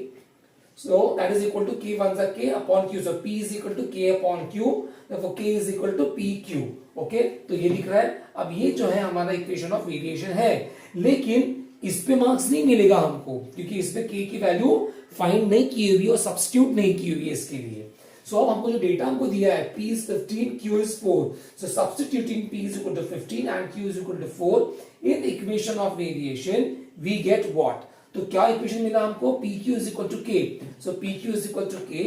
So that is equal to K 1 K upon Q, so P is equal to K upon Q, देखो K is equal to PQ। Okay, तो ये दिख रहा है। अब ये जो है हमारा इक्वेशन ऑफ वेरिएशन है, लेकिन इस पे मार्क्स नहीं मिलेगा हमको, क्योंकि इसमें K की वैल्यू फाइंड नहीं की हुई और सब्स्टिट्यूट नहीं की हुई है इसके लिए। सो अब हमको जो डेटा हमको दिया है, P is 15, Q is 4, so substituting P is equal to 15 and Q is equal to 4 in the equation of variation we get what? तो क्या इक्वेशन मिला हमको, PQ is equal to K, so PQ is equal to K,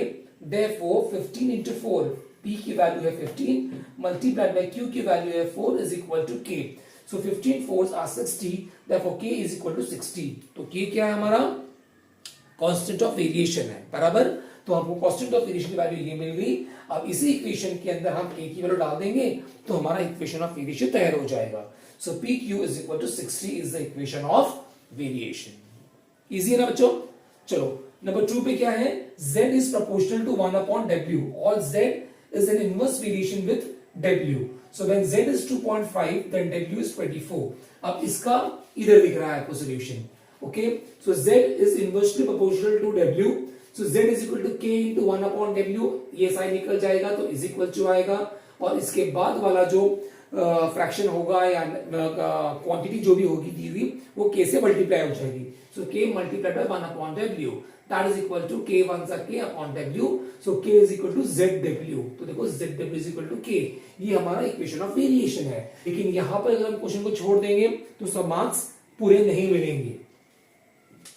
therefore 15 into 4, P की value है 15 multiplied by Q की value है 4 is equal to K, so 15 4s are 60, therefore K is equal to 60। तो K क्या है हमारा, constant of variation है, बराबर। तो हमको कांस्टेंट ऑफ वेरिएशन की वैल्यू ये मिल गई। अब इसी इक्वेशन के अंदर हम K की वैल्यू डाल देंगे तो हमारा इक्वेशन ऑफ वेरिएशन तैयार हो जाएगा। सो PQ is equal to 60 is the equation of variation। Easy है ना बच्चों। चलो नंबर 2 पे क्या है, z is proportional to 1 upon w और z is an inverse variation with w. So when z is 2.5 then w is 24. अब इसका इधर दिख रहा है आपको solution. Okay, so z is inversely proportional to w. So z is equal to k into 1 upon w. ये sign निकल जाएगा तो is equal to आएगा, और इसके बाद वाला जो फ्रैक्शन होगा या क्वांटिटी जो भी होगी दी हुई वो k से मल्टीप्लाई हो जाएगी। सो k multiplied by 1 upon w, that is equal to k one सा k upon w, so k is equal to zw। तो देखो zw is equal to k, ये हमारा इक्वेशन ऑफ वेरिएशन है। लेकिन यहां पर अगर हम क्वेश्चन को छोड़ देंगे तो सब मार्क्स पूरे नहीं मिलेंगे।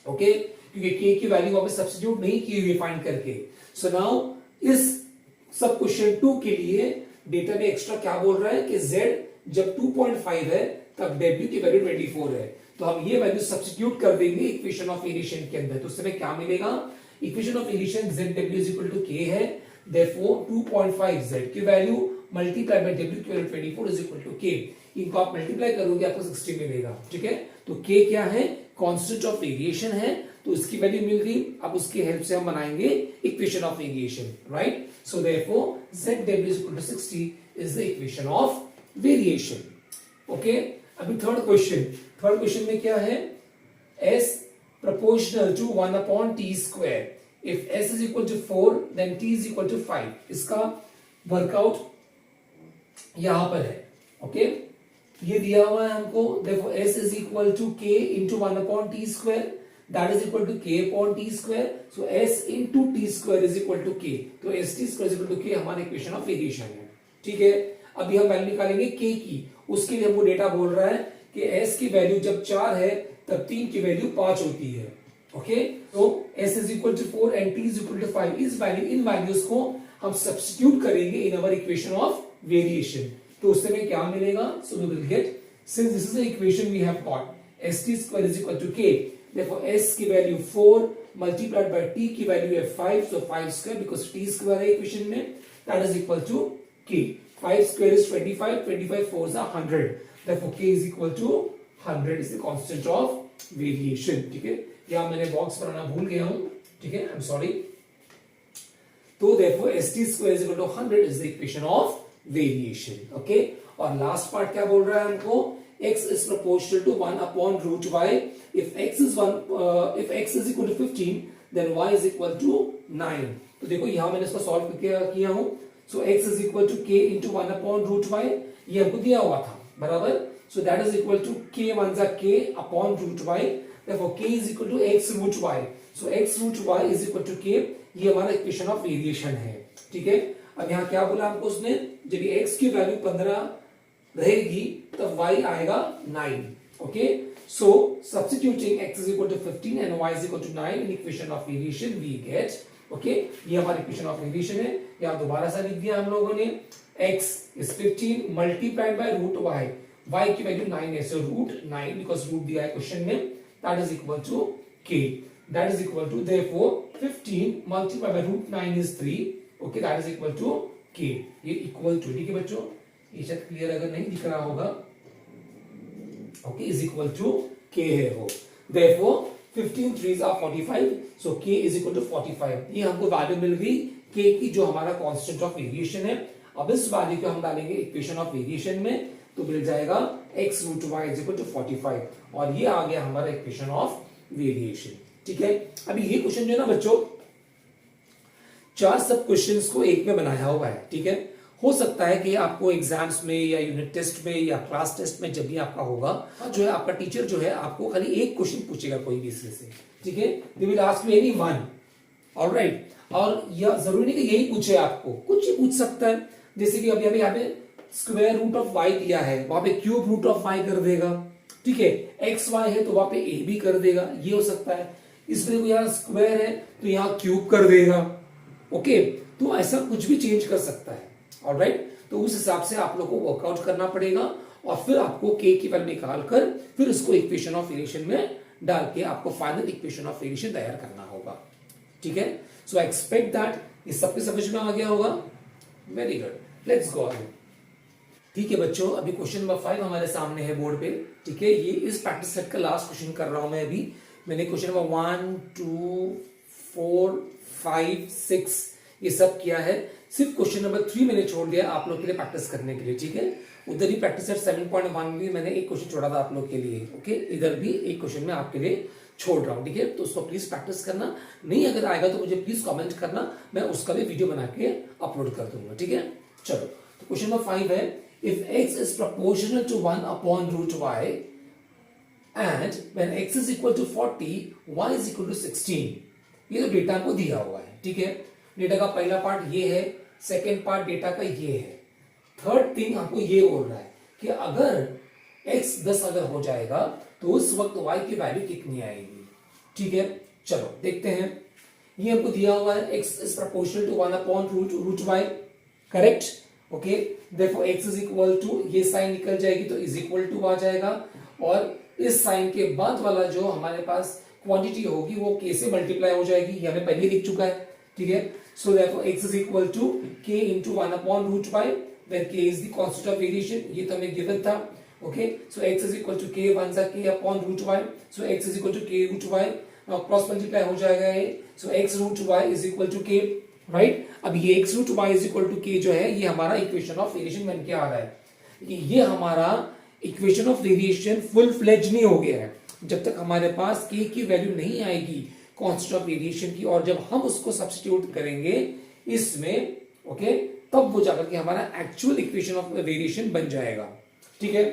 ओके, क्योंकि k की वैल्यू वहां पे सब्स्टिट्यूट नहीं की हुई फाइंड करके। सो नाउ इस सब क्वेश्चन 2 के लिए डेटा में एक्स्ट्रा क्या बोल रहा है कि z जब 2.5 है तब w की वैल्यू 24 है, तो हम ये वैल्यू सब्स्टिट्यूट कर देंगे इक्वेशन ऑफ वेरिएशन के अंदर। तो उस समय क्या मिलेगा, equation of variation zw is equal to k है, देयरफॉर 2.5 z की वैल्यू मल्टीप्लाई बाय w की value 24 is equal to k। इनको आप मल्टीप्लाई करोगे आपको 60 मिलेगा। ठीक है, तो k क्या है, कांस्टेंट ऑफ वेरिएशन है, तो इसकी वैल्यू मिल गई। अब उसकी हेल्प से हम बनाएंगे equation of variation, right. So therefore zw is equal to 60 is the equation of variation. Okay, अभी थर्ड क्वेश्चन में क्या है, s proportional to 1 upon t square, if s is equal to 4 then t is equal to 5। इसका workout यहां पर है। Okay, ये दिया हुआ है हमको, देखो s is equal to k into 1 upon t square, that is equal to k upon t square, so s into t square is equal to k, तो st square is equal to k हमारा equation of variation है। ठीक है, अभी हम value निकालेंगे k की, उसके लिए हमको डेटा बोल रहा है कि s की वैल्यू जब 4 है तब 3 की वैल्यू 5 होती है। ओके, तो s is equal to 4 and t is equal to 5, इन वैल्यूज को हम सब्स्टिट्यूट करेंगे in our equation of variation, तो उस समय क्या मिलेगा, so we will get, since this is the equation we have got, st square is equal to k, therefore s की वैल्यू 4 मल्टीप्लाइड बाय t की वैल्यू है 5, so 5 square because t square है equation में, that is equal to k। 5 square is 25, 25 4s are 100, therefore k is equal to 100 is the constant of variation। ठीक है, यहां मैंने box बनाना भूल गया हूं, ठीक है, आई एम सॉरी। तो therefore st square is equal to 100 is the equation of variation। Okay, और लास्ट पार्ट क्या बोल रहा है हमको, x is proportional to 1 upon root y, if x is equal to 15 then y is equal to 9। तो देखो यहां मैंने इसको सॉल्व किया हूं, so x is equal to k into 1 upon root y, ये हमको दिया हुआ था, बराबर। so that is equal to k one जा k upon root y, therefore k is equal to x root y, so x root y is equal to k, ये हमारा equation of variation है। ठीक है, अब यहाँ क्या बोला हमको उसने, जब ये x की वैल्यू 15 रहेगी तब y आएगा 9। Okay, so substituting x is equal to 15 and y is equal to 9 in equation of variation we get, okay, ये हमारी इक्वेशन ऑफ वेरिएशन है। यहां दोबारा सा लिख दिया हम लोगों ने, x is 15 multiplied by root y, y की वैल्यू 9 है, सो रूट 9 बिकॉज़ रूट दिया है क्वेश्चन में, that is equal to k, that is equal to therefore 15 multiplied by root 9 is 3, okay, that is equal to k, ये equal to, ठीक है बच्चों, ये शायद क्लियर अगर नहीं दिख रहा होगा, okay, is equal to k है वो, therefore 15 3s are 45, so k is equal to 45। ये हमको वैल्यू मिल गई k की, जो हमारा कांस्टेंट ऑफ वेरिएशन है। अब इस वैल्यू को हम डालेंगे इक्वेशन ऑफ वेरिएशन में, तो मिल जाएगा x root y is equal to 45, और ये आ गया हमारा इक्वेशन ऑफ वेरिएशन। ठीक है, अभी ये क्वेश्चन जो है ना बच्चों, 4 सब क्वेश्चंस को एक में बनाया हुआ है। ठीक है, हो सकता है कि आपको एग्जाम्स में या यूनिट टेस्ट में या क्लास टेस्ट में जब भी आपका होगा, जो है आपका टीचर जो है आपको खाली एक क्वेश्चन पूछेगा कोई भी इसमें से। ठीक है, they will ask you any one, alright, और यह जरूरी नहीं कि यही पूछे आपको, कुछ ही पूछ सकता है। जैसे कि अभी यहाँ पे स्क्वायर रूट ऑफ y दिया है, वहां पे क्यूब रूट ऑफ y कर देगा। ठीक है, एक्स वाई है तो वहां पे ए भी कर देगा, ये हो सकता है। इसमें यहाँ स्क्वायर है तो यहाँ क्यूब कर देगा। ओके, तो ऐसा कुछ भी चेंज कर सकता है। ऑलराइट, तो उस हिसाब से आप लोग को वर्कआउट करना पड़ेगा, और फिर आपको k की वैल्यू निकाल कर फिर उसको इक्वेशन ऑफ वेरिएशन में डाल के आपको फाइनल इक्वेशन ऑफ वेरिएशन तैयार करना होगा। ठीक है, सो आई एक्सपेक्ट दैट ये सबके समझ में आ गया होगा। Very good, let's go ahead. ठीक है बच्चों, अभी क्वेश्चन नंबर 5 हमारे सामने है बोर्ड पे। ठीक है, ये इस प्रैक्टिस सेट का लास्ट क्वेश्चन कर रहा हूं मैं अभी। मैंने क्वेश्चन नंबर 1 2 4 5 6 ये सब किया है। सिर्फ क्वेश्चन नंबर 3 मैंने छोड़ दिया आप लोग के लिए प्रैक्टिस करने के लिए, ठीक है। उधर ही प्रैक्टिस 7.1 में मैंने एक क्वेश्चन छोड़ा था आप लोग के लिए, ओके। इधर भी एक क्वेश्चन में आपके लिए छोड़ रहा हूं, ठीक है। तो उसको प्लीज प्रैक्टिस करना, नहीं अगर आएगा तो मुझे प्लीज कमेंट करना, मैं उसका भी वीडियो बना के अपलोड कर दूंगा, ठीक है। चलो, तो क्वेश्चन नंबर 5 है, if x is proportional to 1 upon root y and when x is equal to 40 y is equal to 16। ये तो डेटा को दिया हुआ है, ठीक है। डेटा का पहला पार्ट ये है, सेकेंड पार्ट डेटा का ये है, थर्ड थिंग आपको ये बोल रहा है कि अगर x 10 अगर हो जाएगा तो उस वक्त y की वैल्यू कितनी आएगी, ठीक है। चलो देखते हैं, ये हमको दिया हुआ है x is proportional to 1 upon root y, correct, okay. Therefore x is equal to, ये साइन निकल जाएगी तो इज इक्वल टू आ जाएगा, और इस साइन के बाद वाला जो हमारे पास क्वांटिटी होगी वो k से मल्टीप्लाई हो जाएगी, ये हमें पहले लिख चुका है, ठीक है। So therefore x is equal to k into 1 upon root y where k is the constant of variation, ये तो हमें गिवन था, okay। So x is equal to k 1 सा k upon root y, so x is equal to k root y, now cross multiply हो जाएगा ये, so x root y is equal to k, right। अब ये x root y is equal to k जो है ये हमारा equation of variation बन के आ रहा है। ये हमारा equation of variation full fledge नहीं हो गया है जब तक हमारे पास k की वैल्यू नहीं आएगी कांस्टेंट ऑफ वेरिएशन की, और जब हम उसको सब्स्टिट्यूट करेंगे इसमें, ओके, तब वो जाकर के हमारा एक्चुअल इक्वेशन ऑफ वेरिएशन बन जाएगा, ठीक है।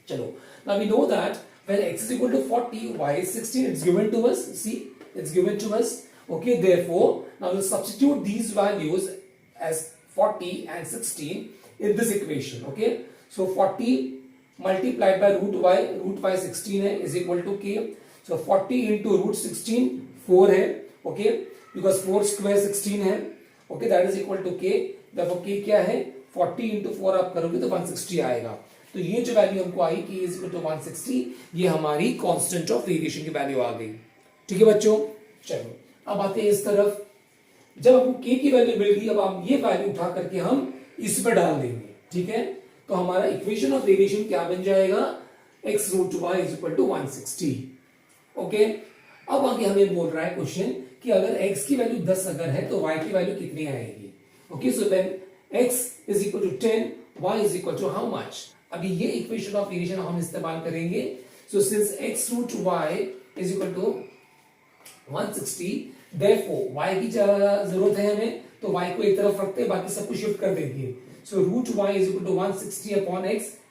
चलो, now we know that when x is equal to 40 y is 16, it's given to us, see it's given to us, okay। Therefore now we'll substitute these values as 40 and 16 in this equation, okay। So 40 multiplied by root y 16 है is equal to k, so 40 into root 16 4 है, okay, because 4 square 16 है, okay, that is equal to k। therefore k क्या है, 40 into 4 आप करोगे तो 160 आएगा। तो ये जो वैल्यू हमको आई k is equal to 160, ये हमारी कांस्टेंट ऑफ वेरिएशन की वैल्यू आ गई, ठीक है बच्चों। चलो अब आते हैं इस तरफ, जब हमको k की वैल्यू मिल गई, अब हम ये वैल्यू उठा करके हम इस पर डाल देंगे, ठीक है। तो हमारा इक्वेशन ऑफ वेरिएशन क्या बन जाएगा, x root y is equal to 160, okay. अब आगे हमें बोल रहा है क्वेश्चन कि अगर x की वैल्यू 10 अगर है तो y की वैल्यू कितनी आएगी, okay. So when x is equal to 10 y is equal to how much. अभी ये इक्वेशन ऑफ वेरिएशन हम इस्तेमाल करेंगे। So since x root y is equal to 160, therefore y की जरूरत है हमें, तो y को एक तरफ रखते हैं, बाकी सब कुछ शिफ्ट कर देंगे। So root y is equal to 160 upon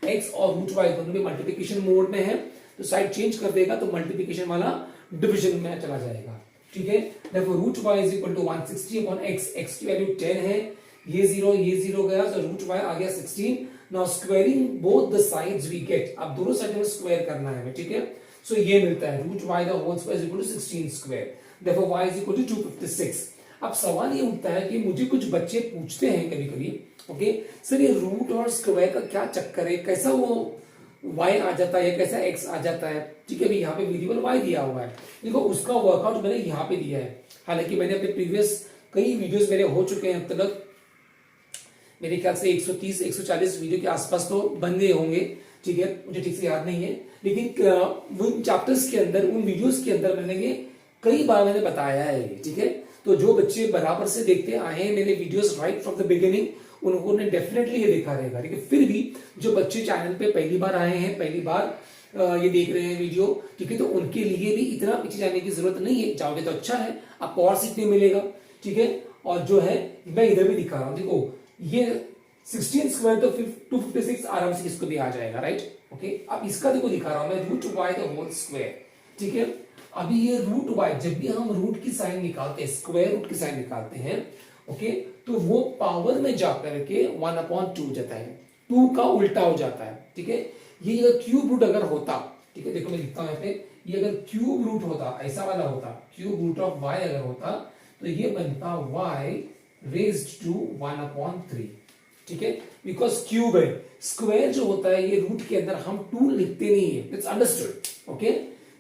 x और रूट y दोनों भी मल्टीप्लिकेशन मोड में है, तो साइड चेंज कर देगा तो मल्टीप्लिकेशन वाला डिवीजन में चला जाएगा, ठीक है। Therefore root y is equal to 160 upon x की वैल्यू 10 है, ये 0 गया, तो रूट y आ गया 16। Now squaring both the sides we get, अब दोनों साइड में स्क्वायर करना है हमें, ठीक है। सो ये मिलता है root y the whole square is equal to 16 square, therefore y is equal to 256। अब सवाल ये उठता है कि मुझे कुछ बच्चे पूछते हैं कभी-कभी, ओके सर ये रूट और स्क्वायर का क्या चक्कर है, कैसा वो y आ जाता है, कैसा x आ जाता है, ठीक है। यहाँ पे वेरिएबल y दिया हुआ है, देखो उसका वर्कआउट मैंने यहाँ पे दिया है। हालांकि मैंने अपने प्रीवियस कई वीडियोस मेरे हो चुके हैं अब तक, मेरे ख्याल से 130-140 वीडियो के आसपास तो बन गए होंगे, ठीक है, मुझे ठीक से याद नहीं है, लेकिन उन चैप्टर्स के अंदर, उन वीडियोस के अंदर मैंने ये कई बार मैंने बताया है, ठीक है। तो जो बच्चे बराबर से देखते आए हैं मेरे videos right from the beginning, उन्होंने डेफिनेटली ये देखा रहेगा। लेकिन फिर भी जो बच्चे चैनल पे पहली बार आए हैं, पहली बार ये देख रहे हैं वीडियो, ठीक है, तो उनके लिए भी इतना पीछे जाने की जरूरत नहीं है, जाओगे तो अच्छा है, आपको और सीखने मिलेगा, ठीक है। और जो है मैं इधर भी दिखा रहा हूं, देखो ये 16 स्क्वायर तो 256 आराम से इसको भी आ जाएगा, राइट, ओके। अब इसका देखो दिखा रहा हूं मैं, root y the whole square, ठीक है। अभी ये रूट y, जब भी हम रूट की साइन निकालते हैं, स्क्वायर रूट की साइन निकालते हैं, ओके, तो वो पावर में जाकर के 1/2 जाता है, 2 का उल्टा हो जाता है, ठीक है। ये अगर क्यूब रूट अगर होता, ठीक है, देखो मैं लिखता हूं यहाँ पे, ये अगर क्यूब रूट होता, ऐसा वाला होता, क्यूब रूट ऑफ y अगर होता, तो ये बनता y रेज्ड टू 1/3, ठीक है, बिकॉज क्यूब है। स्क्वायर जो होता है ये रूट के अंदर हम 2 लिखते नहीं है, इट्स अंडरस्टूड, ओके।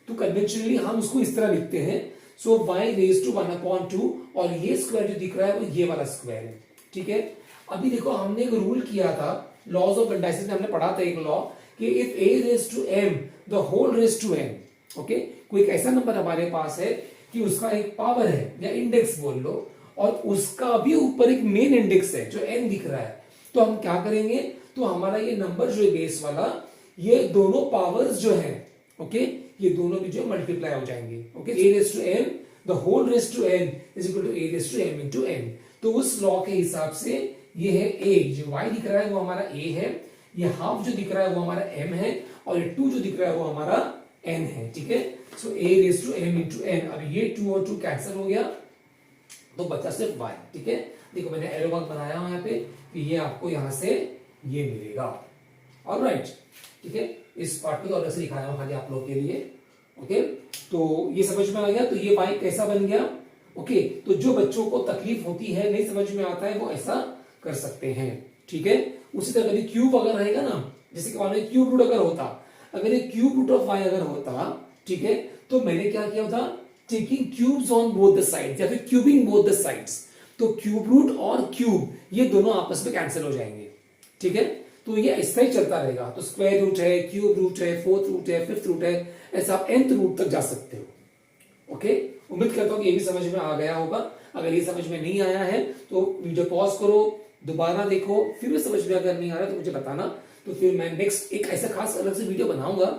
तो कन्वेंशनली हम उसको इस तरह लिखते हैं, सो y रेज्ड टू 1/2, और ये स्क्वायर जो दिख रहा है वो ये वाला स्क्वायर है, ठीक है। अभी देखो हमने एक रूल किया था, लॉज ऑफ इंडाइसिस में हमने पढ़ा था एक लॉ, कि if a raised to m the whole raised to n, okay, कोई एक ऐसा नंबर हमारे पास है कि उसका एक पावर है या इंडेक्स बोल लो, और उसका भी ऊपर एक मेन इंडेक्स है जो n दिख रहा है, तो हम क्या करेंगे, तो हमारा ये नंबर जो है बेस वाला, ये दोनों पावर्स जो है, ओके, ये दोनों भी जो मल्टीप्लाई हो जाएंगे, okay, a raise to n the whole raise to n is equal to a raise to m into n। तो उस लॉ के हिसाब से ये है a, जो y दिख रहा है वो हमारा a है, ये हाफ जो दिख रहा है वो हमारा m है, और ये 2 जो दिख रहा है वो हमारा n है, ठीक है। So a raise to m into n, अब ये 2 और 2 कैंसिल हो गया तो बचा सिर्फ y, ठीक है। देखो मैंने एरो मार्क बनाया हूं यहाँ पे कि ये आपको यहां से ये मिलेगा, ऑलराइट, ठीक है। इस पार्ट को तो अलग से दिखाया हूं खाली आप लोग के लिए, ओके। तो ये समझ में आ गया, तो ये y कैसा बन गया, ओके। तो जो बच्चों को तकलीफ होती है, नहीं समझ में आता है, वो ऐसा कर सकते हैं, ठीक है। उसी तरह कभी क्यूब अगर रहेगा ना, जैसे कि मान लो क्यूब रूट अगर होता, अगर ये क्यूब रूट ऑफ y अगर होता, ठीक है, तो मैंने क्या किया था, taking cubes on both the sides या फिर क्यूबिंग बोथ द साइड्स, तो क्यूब रूट और क्यूब ये दोनों आपस में कैंसिल हो जाएंगे, ठीक है। तो ये ऐसा ही चलता रहेगा, तो स्क्वायर रूट है, क्यूब रूट है, फोर्थ रूट है, फिफ्थ रूट है, ऐसा आप nth रूट तक जा सकते हो, ओके। उम्मीद करता हूं कि ये भी समझ में आ गया होगा। अगर ये समझ में नहीं आया है तो वीडियो पॉज करो, दोबारा देखो, फिर भी समझ में अगर नहीं आ रहा तो मुझे बताना, तो फिर मैं नेक्स्ट एक ऐसा खास अलग से वीडियो बनाऊंगा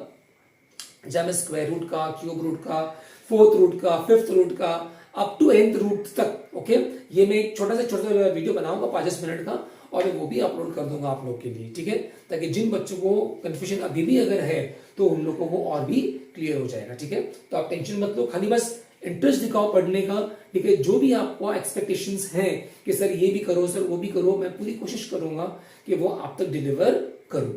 जहां मैं स्क्वायर रूट का, क्यूब रूट का, फोर्थ रूट का, फिफ्थ रूट का, अप टू nth रूट तक, ओके, ये मैं एक छोटा सा वीडियो बनाऊंगा 5-10 मिनट का, और वो भी अपलोड कर दूंगा आप लोग के लिए, ठीक है, ताकि जिन बच्चों को कंफ्यूजन अभी भी अगर है तो उन लोगों को और भी क्लियर हो जाएगा, ठीक है। तो आप टेंशन मत लो, खाली बस इंटरेस्ट दिखाओ पढ़ने का, ठीक है। जो भी आपको एक्सपेक्टेशंस हैं कि सर ये भी करो, सर वो भी करो, मैं पूरी कोशिश करूंगा कि वो आप तक डिलीवर करूं,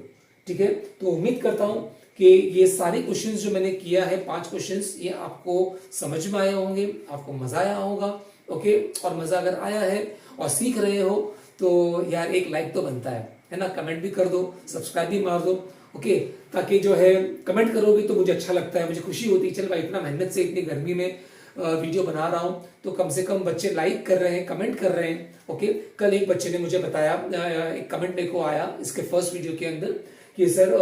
ठीक है। तो उम्मीद करता हूं कि ये सारे क्वेश्चंस जो मैंने किया है 5 क्वेश्चंस, ये आपको समझ में आए होंगे, आपको मजा आया होगा, ओके। और मजा अगर आया है और सीख रहे हो तो यार एक लाइक तो बनता है ना, कमेंट भी कर दो, सब्सक्राइब भी मार दो, ओके, ताकि जो है कमेंट करोगे तो मुझे अच्छा लगता है, मुझे खुशी होती है, चल भाई इतना मेहनत से इतनी गर्मी में वीडियो बना रहा हूं तो कम से कम बच्चे लाइक कर रहे हैं, कमेंट कर रहे हैं, ओके। कल एक बच्चे ने मुझे बताया, एक कमेंट मेरे को आया इसके फर्स्ट वीडियो के अंदर कि सर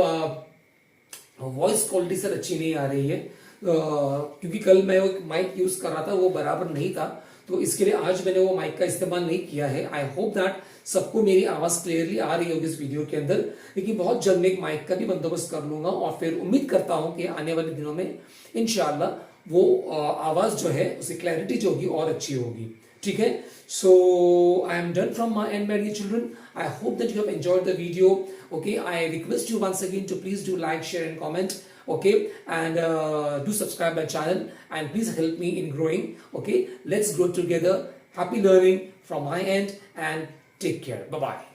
वॉइस क्वालिटी सर अच्छी नहीं आ रही है, क्योंकि कल मैं एक माइक यूज कर रहा था वो बराबर नहीं था, तो इसके लिए आज मैंने वो माइक का इस्तेमाल नहीं किया है। आई होप दैट सबको मेरी आवाज क्लियरली आ रही होगी इस वीडियो के अंदर, लेकिन बहुत जल्द एक माइक का भी बंदोबस्त कर लूंगा, और फिर उम्मीद करता हूं कि आने वाले दिनों में इंशाल्लाह वो आवाज जो है उसकी क्लैरिटी जो होगी और अच्छी होगी, ठीक है। So I am done from my end my dear children, I hope that you have enjoyed the video, okay। I request you once again to please do like, share and comment, okay, and do subscribe my channel and please help me in growing, okay. Let's grow together. Happy learning from my end and take care. Bye bye.